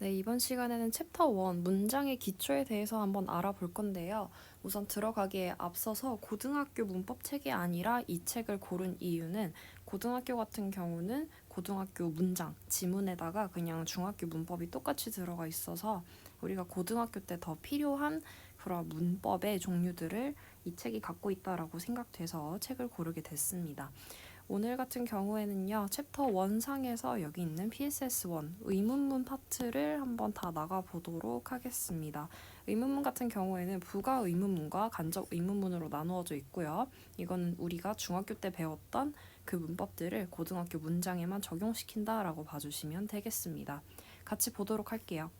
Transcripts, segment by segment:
네, 이번 시간에는 챕터 1 문장의 기초에 대해서 한번 알아볼 건데요. 우선 들어가기에 앞서서 고등학교 문법 책이 아니라 이 책을 고른 이유는 고등학교 같은 경우는 고등학교 문장, 지문에다가 그냥 중학교 문법이 똑같이 들어가 있어서 우리가 고등학교 때 더 필요한 그런 문법의 종류들을 이 책이 갖고 있다라고 생각돼서 책을 고르게 됐습니다. 오늘 같은 경우에는요, 챕터 1 상에서 여기 있는 PSS1 의문문 파트를 한번 다 나가보도록 하겠습니다. 의문문 같은 경우에는 부가 의문문과 간접 의문문으로 나누어져 있고요. 이거는 우리가 중학교 때 배웠던 그 문법들을 고등학교 문장에만 적용시킨다라고 봐주시면 되겠습니다. 같이 보도록 할게요.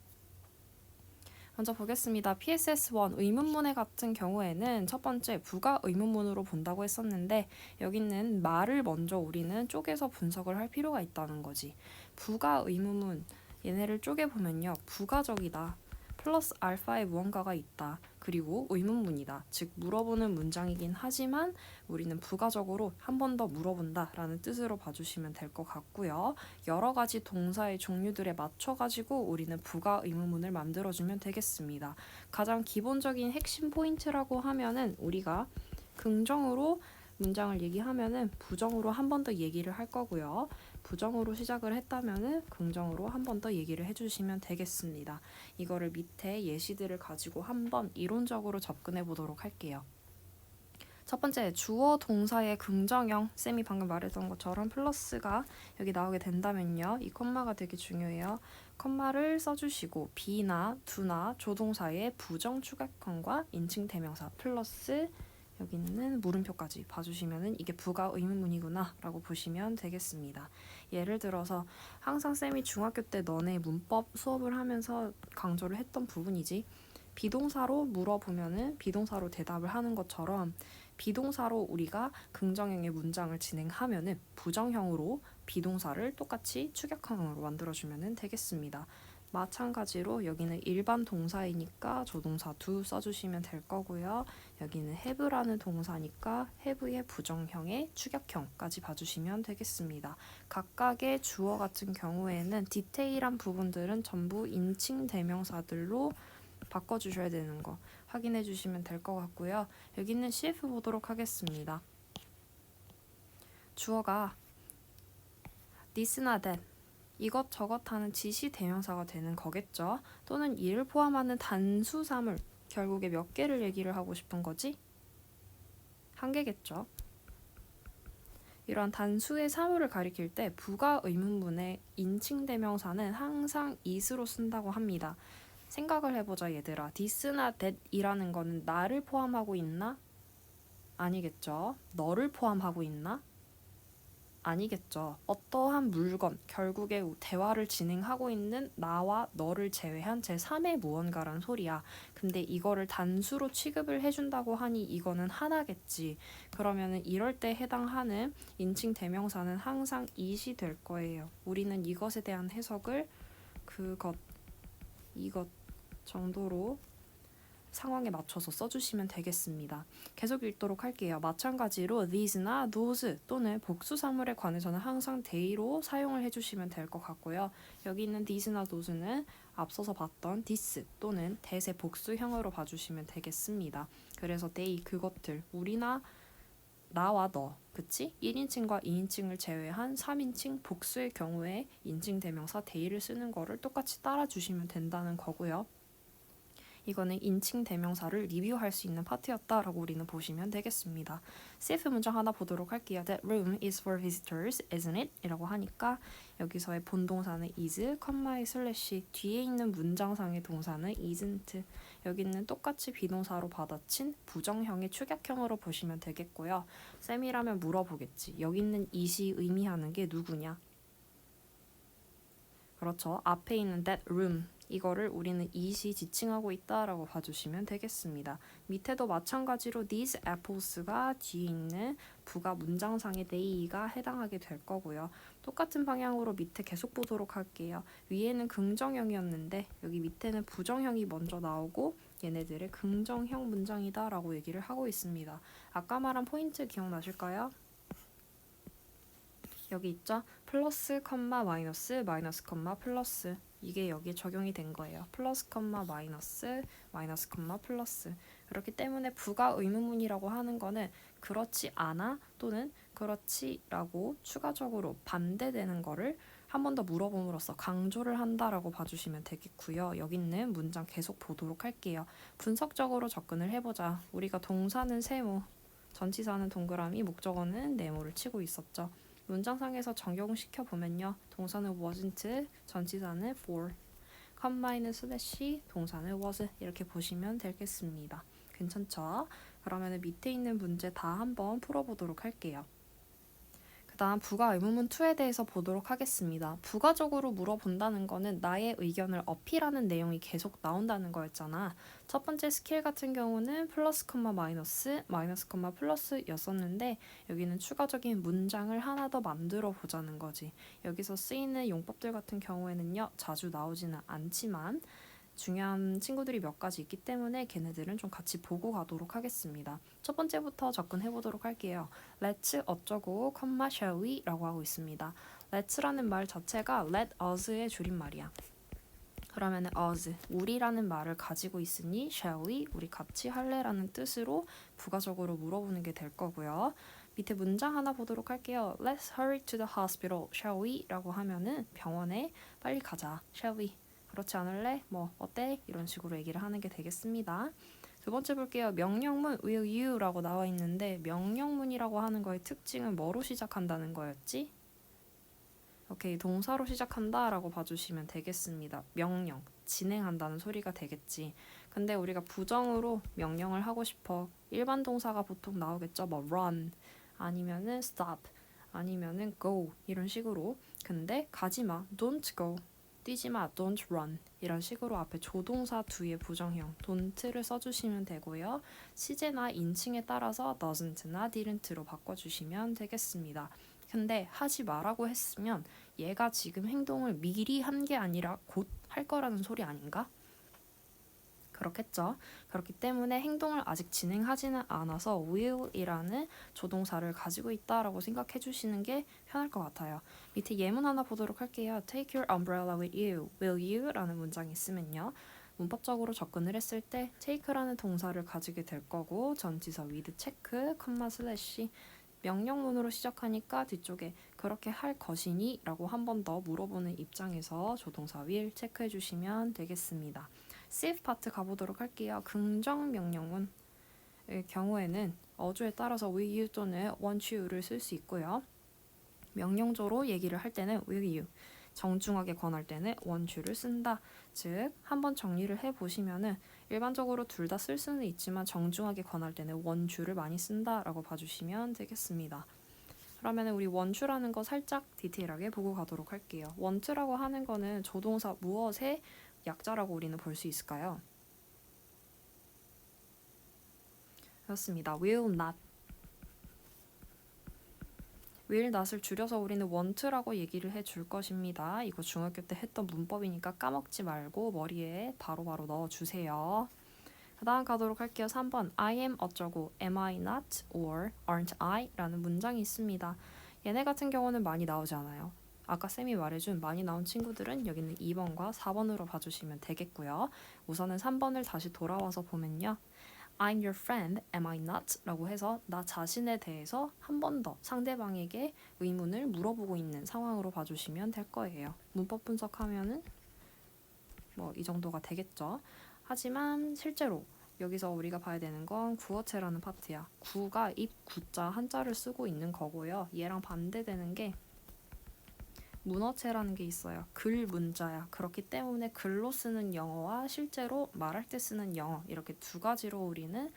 먼저 보겠습니다. PSS1 의문문의 같은 경우에는 첫 번째 부가 의문문으로 본다고 했었는데 여기 있는 말을 먼저 우리는 쪼개서 분석을 할 필요가 있다는 거지. 부가 의문문 얘네를 쪼개보면요. 부가적이다. 플러스 알파의 무언가가 있다. 그리고 의문문이다. 즉 물어보는 문장이긴 하지만 우리는 부가적으로 한 번 더 물어본다 라는 뜻으로 봐주시면 될 것 같고요. 여러 가지 동사의 종류들에 맞춰가지고 우리는 부가 의문문을 만들어주면 되겠습니다. 가장 기본적인 핵심 포인트라고 하면은 우리가 긍정으로 문장을 얘기하면은 부정으로 한 번 더 얘기를 할 거고요. 부정으로 시작을 했다면은 긍정으로 한 번 더 얘기를 해주시면 되겠습니다. 이거를 밑에 예시들을 가지고 한번 이론적으로 접근해 보도록 할게요. 첫 번째, 주어 동사의 긍정형, 쌤이 방금 말했던 것처럼 플러스가 여기 나오게 된다면요. 이 콤마가 되게 중요해요. 콤마를 써주시고 be나 do나 조동사의 부정 추격형과 인칭 대명사 플러스 여기 있는 물음표까지 봐주시면 이게 부가 의문문이구나 라고 보시면 되겠습니다. 예를 들어서 항상 쌤이 중학교 때 너네 문법 수업을 하면서 강조를 했던 부분이지. 비동사로 물어보면은 비동사로 대답을 하는 것처럼 비동사로 우리가 긍정형의 문장을 진행하면은 부정형으로 비동사를 똑같이 추격형으로 만들어주면 되겠습니다. 마찬가지로 여기는 일반 동사이니까 조동사 do 써주시면 될 거고요. 여기는 have라는 동사니까 have의 부정형의 추격형까지 봐주시면 되겠습니다. 각각의 주어 같은 경우에는 디테일한 부분들은 전부 인칭 대명사들로 바꿔주셔야 되는 거 확인해 주시면 될 것 같고요. 여기는 CF 보도록 하겠습니다. 주어가 this나 that 이것저것 하는 지시 대명사가 되는 거겠죠. 또는 이를 포함하는 단수 사물 결국에 몇 개를 얘기를 하고 싶은 거지? 한 개겠죠. 이런 단수의 사물을 가리킬 때 부가 의문문의 인칭 대명사는 항상 is로 쓴다고 합니다. 생각을 해보자 얘들아. this나 that이라는 거는 나를 포함하고 있나? 아니겠죠. 너를 포함하고 있나? 아니겠죠. 어떠한 물건, 결국에 대화를 진행하고 있는 나와 너를 제외한 제3의 무언가란 소리야. 근데 이거를 단수로 취급을 해준다고 하니 이거는 하나겠지. 그러면은 이럴 때 해당하는 인칭 대명사는 항상 it이 될 거예요. 우리는 이것에 대한 해석을 그것, 이것 정도로 상황에 맞춰서 써주시면 되겠습니다. 계속 읽도록 할게요. 마찬가지로 these나 those 또는 복수사물에 관해서는 항상 they로 사용을 해주시면 될 것 같고요. 여기 있는 these나 those는 앞서서 봤던 this 또는 that의 복수형으로 봐주시면 되겠습니다. 그래서 they, 그것들, 우리나 나와 너, 그치? 1인칭과 2인칭을 제외한 3인칭 복수의 경우에 인칭 대명사 they를 쓰는 거를 똑같이 따라주시면 된다는 거고요. 이거는 인칭 대명사를 리뷰할 수 있는 파트였다라고 우리는 보시면 되겠습니다. CF 문장 하나 보도록 할게요. That room is for visitors, isn't it? 이라고 하니까 여기서의 본동사는 is, 컴마의 슬래시, 뒤에 있는 문장상의 동사는 isn't. 여기는 똑같이 비동사로 받아친 부정형의 축약형으로 보시면 되겠고요. 쌤이라면 물어보겠지. 여기 있는 it이 의미하는 게 누구냐? 그렇죠. 앞에 있는 that room 이거를 우리는 it이 지칭하고 있다라고 봐주시면 되겠습니다. 밑에도 마찬가지로 these apples가 뒤에 있는 부가 문장상의 they가 해당하게 될 거고요. 똑같은 방향으로 밑에 계속 보도록 할게요. 위에는 긍정형이었는데 여기 밑에는 부정형이 먼저 나오고 얘네들의 긍정형 문장이다 라고 얘기를 하고 있습니다. 아까 말한 포인트 기억나실까요? 여기 있죠? 플러스, 컴마, 마이너스, 마이너스, 컴마, 플러스. 이게 여기에 적용이 된 거예요. 플러스, 컴마, 마이너스, 마이너스, 컴마, 플러스. 그렇기 때문에 부가 의문문이라고 하는 거는 그렇지 않아 또는 그렇지라고 추가적으로 반대되는 거를 한 번 더 물어봄으로써 강조를 한다라고 봐주시면 되겠고요. 여기 있는 문장 계속 보도록 할게요. 분석적으로 접근을 해보자. 우리가 동사는 세모, 전치사는 동그라미, 목적어는 네모를 치고 있었죠. 문장상에서 적용시켜 보면요. 동사는 wasn't, 전치사는 for, 컴마이는 슬래시, 동사는 was 이렇게 보시면 되겠습니다. 괜찮죠? 그러면 밑에 있는 문제 다 한번 풀어보도록 할게요. 그다음 부가 의문문 2에 대해서 보도록 하겠습니다. 부가적으로 물어본다는 거는 나의 의견을 어필하는 내용이 계속 나온다는 거였잖아. 첫 번째 스킬 같은 경우는 플러스 컴마 마이너스, 마이너스 컴마 플러스였었는데 여기는 추가적인 문장을 하나 더 만들어 보자는 거지. 여기서 쓰이는 용법들 같은 경우에는요. 자주 나오지는 않지만 중요한 친구들이 몇 가지 있기 때문에 걔네들은 좀 같이 보고 가도록 하겠습니다. 첫 번째부터 접근해 보도록 할게요. Let's 어쩌고, 컴마 shall we 라고 하고 있습니다. Let's라는 말 자체가 let us의 줄임말이야. 그러면 us, 우리라는 말을 가지고 있으니 shall we, 우리 같이 할래라는 뜻으로 부가적으로 물어보는 게 될 거고요. 밑에 문장 하나 보도록 할게요. Let's hurry to the hospital, shall we? 라고 하면은 병원에 빨리 가자, shall we? 그렇지 않을래? 뭐 어때? 이런 식으로 얘기를 하는 게 되겠습니다. 두 번째 볼게요. 명령문 will you 라고 나와 있는데 명령문이라고 하는 거의 특징은 뭐로 시작한다는 거였지? 오케이, 동사로 시작한다 라고 봐주시면 되겠습니다. 명령, 진행한다는 소리가 되겠지. 근데 우리가 부정으로 명령을 하고 싶어. 일반 동사가 보통 나오겠죠. 뭐 run, 아니면은 stop, 아니면은 go 이런 식으로. 근데 가지마, don't go. 뛰지마, don't run 이런 식으로 앞에 조동사 뒤에 부정형 don't를 써주시면 되고요. 시제나 인칭에 따라서 doesn't나 didn't로 바꿔주시면 되겠습니다. 근데 하지 마라고 했으면 얘가 지금 행동을 미리 한 게 아니라 곧 할 거라는 소리 아닌가? 그렇겠죠. 그렇기 때문에 행동을 아직 진행하지는 않아서 will이라는 조동사를 가지고 있다라고 생각해 주시는 게 편할 것 같아요. 밑에 예문 하나 보도록 할게요. Take your umbrella with you. Will you? 라는 문장이 있으면요. 문법적으로 접근을 했을 때 take라는 동사를 가지게 될 거고 전치사 with 체크, 컴마 슬래시 명령문으로 시작하니까 뒤쪽에 그렇게 할 것이니? 라고 한 번 더 물어보는 입장에서 조동사 will 체크해 주시면 되겠습니다. Cf 파트 가보도록 할게요. 긍정 명령문의 경우에는 어조에 따라서 will you 또는 want you를 쓸 수 있고요. 명령조로 얘기를 할 때는 will you, 정중하게 권할 때는 want you를 쓴다. 즉, 한번 정리를 해보시면은 일반적으로 둘 다 쓸 수는 있지만 정중하게 권할 때는 want you를 많이 쓴다라고 봐주시면 되겠습니다. 그러면 우리 want you라는 거 살짝 디테일하게 보고 가도록 할게요. want라고 하는 거는 조동사 무엇의 약자라고 우리는 볼 수 있을까요? 그렇습니다. will not. will not을 줄여서 우리는 want라고 얘기를 해줄 것입니다. 이거 중학교 때 했던 문법이니까 까먹지 말고 머리에 바로바로 넣어주세요. 그 다음 가도록 할게요. 3번 I am 어쩌고 am I not or aren't I? 라는 문장이 있습니다. 얘네 같은 경우는 많이 나오지 않아요. 아까 쌤이 말해준 많이 나온 친구들은 여기는 2번과 4번으로 봐주시면 되겠고요. 우선은 3번을 다시 돌아와서 보면요. I'm your friend, am I not? 라고 해서 나 자신에 대해서 한 번 더 상대방에게 의문을 물어보고 있는 상황으로 봐주시면 될 거예요. 문법 분석하면은 뭐 이 정도가 되겠죠. 하지만 실제로 여기서 우리가 봐야 되는 건 구어체라는 파트야. 구가 입 구자 한자를 쓰고 있는 거고요. 얘랑 반대되는 게 문어체라는 게 있어요. 글 문자야. 그렇기 때문에 글로 쓰는 영어와 실제로 말할 때 쓰는 영어 이렇게 두 가지로 우리는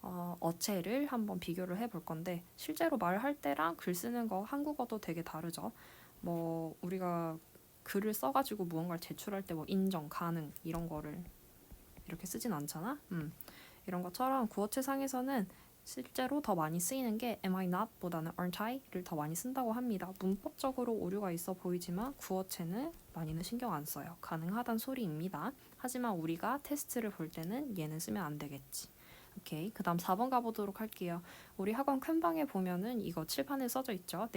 어체를 한번 비교를 해볼 건데 실제로 말할 때랑 글 쓰는 거 한국어도 되게 다르죠. 뭐 우리가 글을 써가지고 무언가를 제출할 때 뭐 인정, 가능 이런 거를 이렇게 쓰진 않잖아. 이런 것처럼 구어체상에서는 실제로 더 많이 쓰이는 게 am I not 보다는 aren't I를 더 많이 쓴다고 합니다. 문법적으로 오류가 있어 보이지만 구어체는 많이는 신경 안 써요. 가능하단 소리입니다. 하지만 우리가 테스트를 볼 때는 얘는 쓰면 안 되겠지. 오케이. 그 다음 4번 가보도록 할게요. 우리 학원 큰방에 보면은 이거 칠판에 써져 있죠.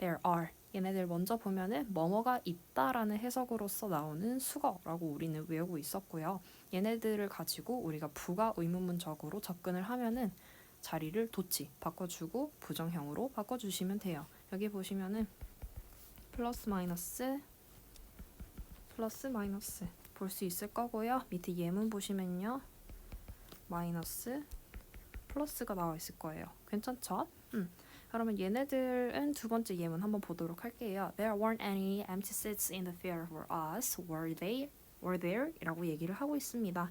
there are. 얘네들 먼저 보면은 뭐뭐가 있다라는 해석으로서 나오는 수거라고 우리는 외우고 있었고요. 얘네들을 가지고 우리가 부가 의문문적으로 접근을 하면은 자리를 도치 바꿔주고 부정형으로 바꿔주시면 돼요. 여기 보시면은 플러스 마이너스 볼 수 있을 거고요. 밑에 예문 보시면요. 마이너스 플러스가 나와 있을 거예요. 괜찮죠? 그러면 얘네들은 두 번째 예문 한번 보도록 할게요. There weren't any empty seats in the theater for us. Were they? Were there? 이라고 얘기를 하고 있습니다.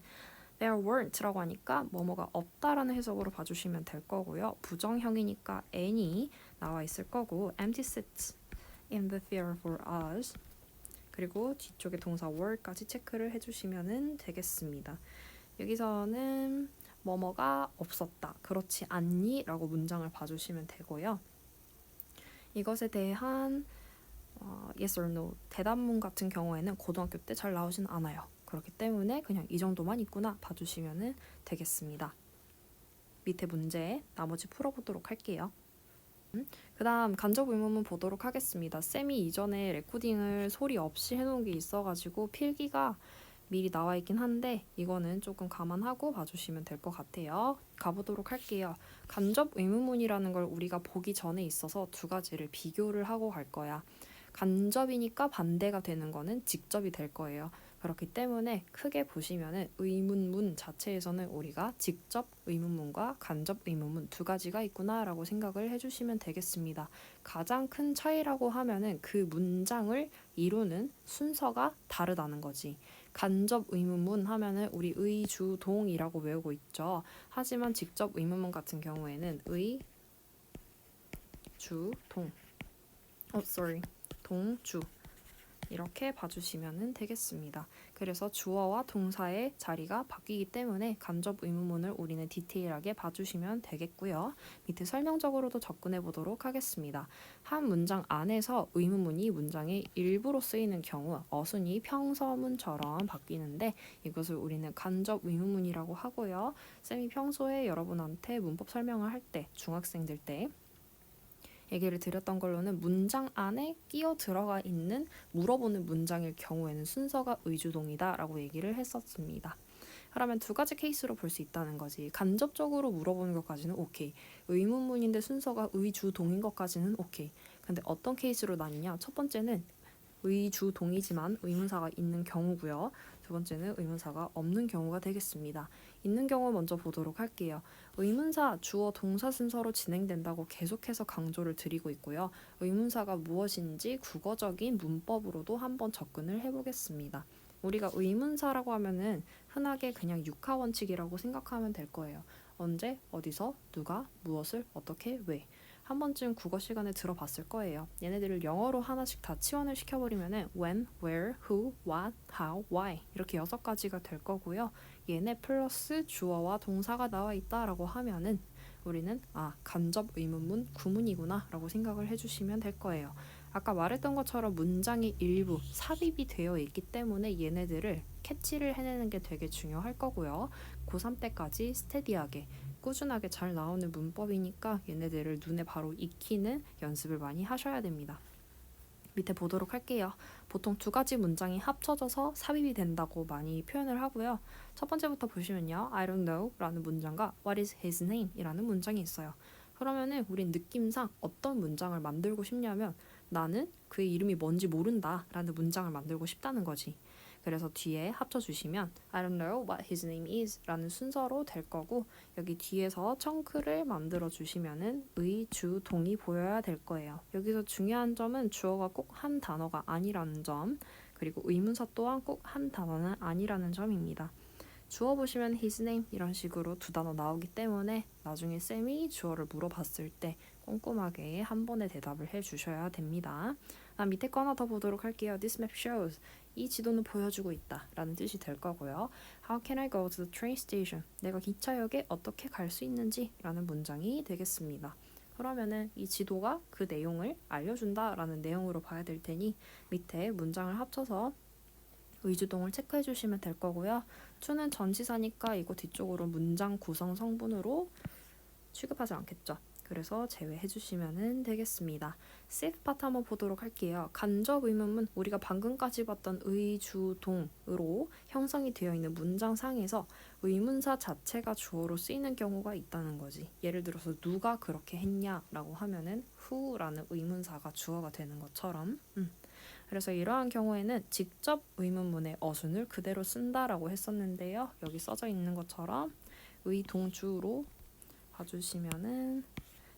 There weren't라고 하니까 뭐뭐가 없다라는 해석으로 봐주시면 될 거고요. 부정형이니까 any 나와 있을 거고 empty seats in the theater for us. 그리고 뒤쪽에 동사 were까지 체크를 해주시면 되겠습니다. 여기서는 뭐뭐가 없었다. 그렇지 않니? 라고 문장을 봐주시면 되고요. 이것에 대한 yes or no 대답문 같은 경우에는 고등학교 때 잘 나오진 않아요. 그렇기 때문에 그냥 이 정도만 있구나 봐주시면 되겠습니다. 밑에 문제 나머지 풀어보도록 할게요. 그 다음 간접 의문문 보도록 하겠습니다. 쌤이 이전에 레코딩을 소리 없이 해놓은 게 있어가지고 필기가 미리 나와 있긴 한데 이거는 조금 감안하고 봐주시면 될 것 같아요. 가보도록 할게요. 간접 의문문이라는 걸 우리가 보기 전에 있어서 두 가지를 비교를 하고 갈 거야. 간접이니까 반대가 되는 거는 직접이 될 거예요. 그렇기 때문에 크게 보시면은 의문문 자체에서는 우리가 직접 의문문과 간접 의문문 두 가지가 있구나라고 생각을 해주시면 되겠습니다. 가장 큰 차이라고 하면은 그 문장을 이루는 순서가 다르다는 거지. 간접 의문문 하면은 우리 의, 주, 동이라고 외우고 있죠. 하지만 직접 의문문 같은 경우에는 의, 주, 동. 동, 주. 이렇게 봐주시면 되겠습니다. 그래서 주어와 동사의 자리가 바뀌기 때문에 간접 의문문을 우리는 디테일하게 봐주시면 되겠고요. 밑에 설명적으로도 접근해 보도록 하겠습니다. 한 문장 안에서 의문문이 문장의 일부로 쓰이는 경우 어순이 평서문처럼 바뀌는데 이것을 우리는 간접 의문문이라고 하고요. 쌤이 평소에 여러분한테 문법 설명을 할 때, 중학생들 때 얘기를 드렸던 걸로는 문장 안에 끼어 들어가 있는 물어보는 문장일 경우에는 순서가 의주동이다 라고 얘기를 했었습니다. 그러면 두 가지 케이스로 볼 수 있다는 거지. 간접적으로 물어보는 것까지는 오케이. 의문문인데 순서가 의주동인 것까지는 오케이. 근데 어떤 케이스로 나뉘냐? 첫 번째는 의주동이지만 의문사가 있는 경우고요. 두 번째는 의문사가 없는 경우가 되겠습니다. 있는 경우 먼저 보도록 할게요. 의문사, 주어, 동사 순서로 진행된다고 계속해서 강조를 드리고 있고요. 의문사가 무엇인지 국어적인 문법으로도 한번 접근을 해보겠습니다. 우리가 의문사라고 하면은 흔하게 그냥 육하원칙이라고 생각하면 될 거예요. 언제, 어디서, 누가, 무엇을, 어떻게, 왜. 한 번쯤 국어 시간에 들어봤을 거예요. 얘네들을 영어로 하나씩 다 치환을 시켜버리면은 when, where, who, what, how, why 이렇게 6가지가 될 거고요. 얘네 플러스 주어와 동사가 나와 있다라고 하면은 우리는 간접 의문문 구문이구나 라고 생각을 해주시면 될 거예요. 아까 말했던 것처럼 문장의 일부 삽입이 되어 있기 때문에 얘네들을 캐치를 해내는 게 되게 중요할 거고요. 고3 때까지 스테디하게 꾸준하게 잘 나오는 문법이니까 얘네들을 눈에 바로 익히는 연습을 많이 하셔야 됩니다. 밑에 보도록 할게요. 보통 두 가지 문장이 합쳐져서 삽입이 된다고 많이 표현을 하고요. 첫 번째부터 보시면요. I don't know 라는 문장과 What is his name? 이라는 문장이 있어요. 그러면은 우린 느낌상 어떤 문장을 만들고 싶냐면 나는 그의 이름이 뭔지 모른다 라는 문장을 만들고 싶다는 거지. 그래서 뒤에 합쳐주시면 I don't know what his name is 라는 순서로 될 거고 여기 뒤에서 청크를 만들어 주시면은 의, 주, 동이 보여야 될 거예요. 여기서 중요한 점은 주어가 꼭 한 단어가 아니라는 점 그리고 의문사 또한 꼭 한 단어는 아니라는 점입니다. 주어 보시면 his name 이런 식으로 두 단어 나오기 때문에 나중에 쌤이 주어를 물어봤을 때 꼼꼼하게 한 번에 대답을 해주셔야 됩니다. 밑에 거 하나 더 보도록 할게요. This map shows. 이 지도는 보여주고 있다 라는 뜻이 될 거고요. How can I go to the train station? 내가 기차역에 어떻게 갈 수 있는지 라는 문장이 되겠습니다. 그러면은 이 지도가 그 내용을 알려준다 라는 내용으로 봐야 될 테니 밑에 문장을 합쳐서 의주동을 체크해 주시면 될 거고요. to는 전치사니까 이거 뒤쪽으로 문장 구성 성분으로 취급하지 않겠죠. 그래서 제외해 주시면 되겠습니다. Fifth 파트 한번 보도록 할게요. 간접 의문문, 우리가 방금까지 봤던 의주동으로 형성이 되어 있는 문장상에서 의문사 자체가 주어로 쓰이는 경우가 있다는 거지. 예를 들어서 누가 그렇게 했냐라고 하면은 who라는 의문사가 주어가 되는 것처럼. 그래서 이러한 경우에는 직접 의문문의 어순을 그대로 쓴다라고 했었는데요. 여기 써져 있는 것처럼 의동주로 봐주시면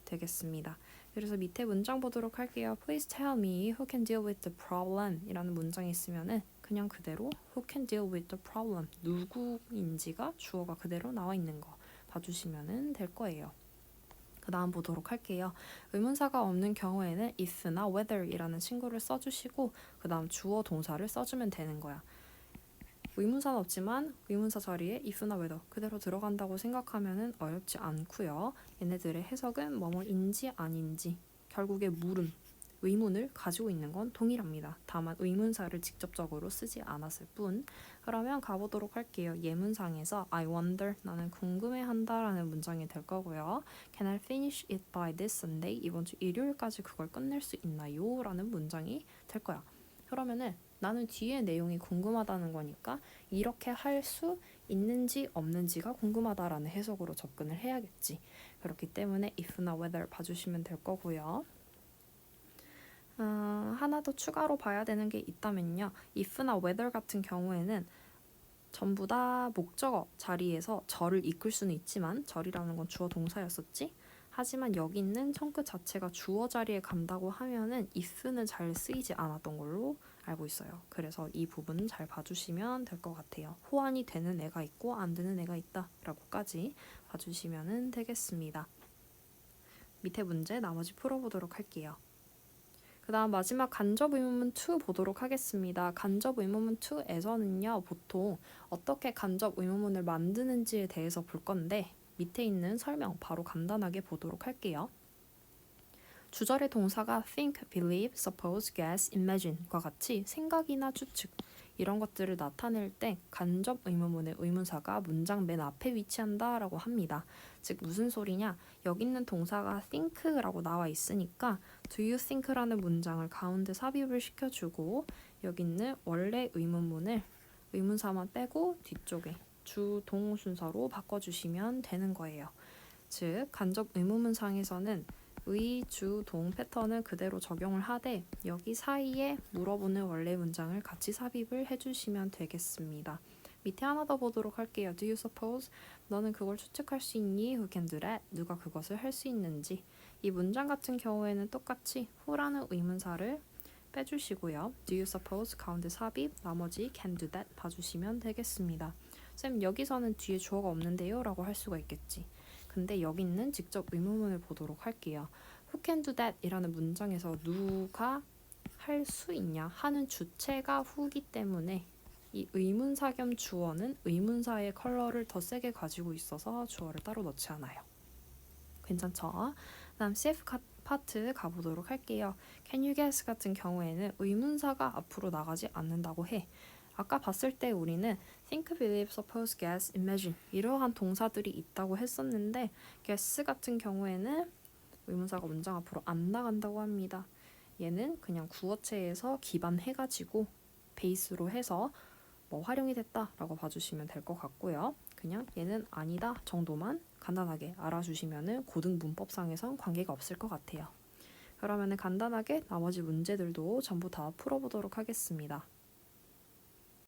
되겠습니다. 그래서 밑에 문장 보도록 할게요. Please tell me who can deal with the problem 이라는 문장이 있으면은 그냥 그대로 who can deal with the problem 누구인지가 주어가 그대로 나와 있는 거 봐주시면 될 거예요. 그 다음 보도록 할게요. 의문사가 없는 경우에는 if나 whether 이라는 친구를 써주시고 그 다음 주어 동사를 써주면 되는 거야. 의문사는 없지만 의문사 자리에 if나 whether 그대로 들어간다고 생각하면 어렵지 않고요. 얘네들의 해석은 뭐뭐인지 아닌지 결국에 물음, 의문을 가지고 있는 건 동일합니다. 다만 의문사를 직접적으로 쓰지 않았을 뿐. 그러면 가보도록 할게요. 예문상에서 I wonder, 나는 궁금해한다 라는 문장이 될 거고요. Can I finish it by this Sunday? 이번 주 일요일까지 그걸 끝낼 수 있나요? 라는 문장이 될 거야. 그러면은 나는 뒤에 내용이 궁금하다는 거니까 이렇게 할 수 있는지 없는지가 궁금하다라는 해석으로 접근을 해야겠지. 그렇기 때문에 if나 whether 봐주시면 될 거고요. 하나 더 추가로 봐야 되는 게 있다면요. if나 whether 같은 경우에는 전부 다 목적어 자리에서 절을 이끌 수는 있지만 절이라는 건 주어 동사였었지? 하지만 여기 있는 청끝 자체가 주어 자리에 간다고 하면은 if는 잘 쓰이지 않았던 걸로 알고 있어요. 그래서 이 부분 잘 봐주시면 될 것 같아요. 호환이 되는 애가 있고 안 되는 애가 있다 라고까지 봐주시면 되겠습니다. 밑에 문제 나머지 풀어보도록 할게요. 그 다음 마지막 간접 의문문 2 보도록 하겠습니다. 간접 의문문 2에서는요. 보통 어떻게 간접 의문문을 만드는지에 대해서 볼 건데 밑에 있는 설명 바로 간단하게 보도록 할게요. 주절의 동사가 think, believe, suppose, guess, imagine과 같이 생각이나 추측 이런 것들을 나타낼 때 간접 의문문의 의문사가 문장 맨 앞에 위치한다 라고 합니다. 즉 무슨 소리냐? 여기 있는 동사가 think라고 나와 있으니까 do you think라는 문장을 가운데 삽입을 시켜주고 여기 있는 원래 의문문을 의문사만 빼고 뒤쪽에 주, 동 순서로 바꿔주시면 되는 거예요. 즉 간접 의문문상에서는 의, 주, 동 패턴을 그대로 적용을 하되 여기 사이에 물어보는 원래 문장을 같이 삽입을 해주시면 되겠습니다. 밑에 하나 더 보도록 할게요. Do you suppose? 너는 그걸 추측할 수 있니? Who can do that? 누가 그것을 할 수 있는지. 이 문장 같은 경우에는 똑같이 who라는 의문사를 빼주시고요. Do you suppose? 가운데 삽입, 나머지 can do that 봐주시면 되겠습니다. 쌤 여기서는 뒤에 주어가 없는데요? 라고 할 수가 있겠지. 근데 여기 있는 직접 의문문을 보도록 할게요. Who can do that? 이라는 문장에서 누가 할 수 있냐 하는 주체가 who기 때문에 이 의문사 겸 주어는 의문사의 컬러를 더 세게 가지고 있어서 주어를 따로 넣지 않아요. 괜찮죠? 다음 CF 파트 가보도록 할게요. Can you guess 같은 경우에는 의문사가 앞으로 나가지 않는다고 해. 아까 봤을 때 우리는 think, believe, suppose, guess, imagine 이러한 동사들이 있다고 했었는데 guess 같은 경우에는 의문사가 문장 앞으로 안 나간다고 합니다. 얘는 그냥 구어체에서 기반해가지고 베이스로 해서 뭐 활용이 됐다라고 봐주시면 될 것 같고요. 그냥 얘는 아니다 정도만 간단하게 알아주시면 고등 문법상에선 관계가 없을 것 같아요. 그러면 간단하게 나머지 문제들도 전부 다 풀어보도록 하겠습니다.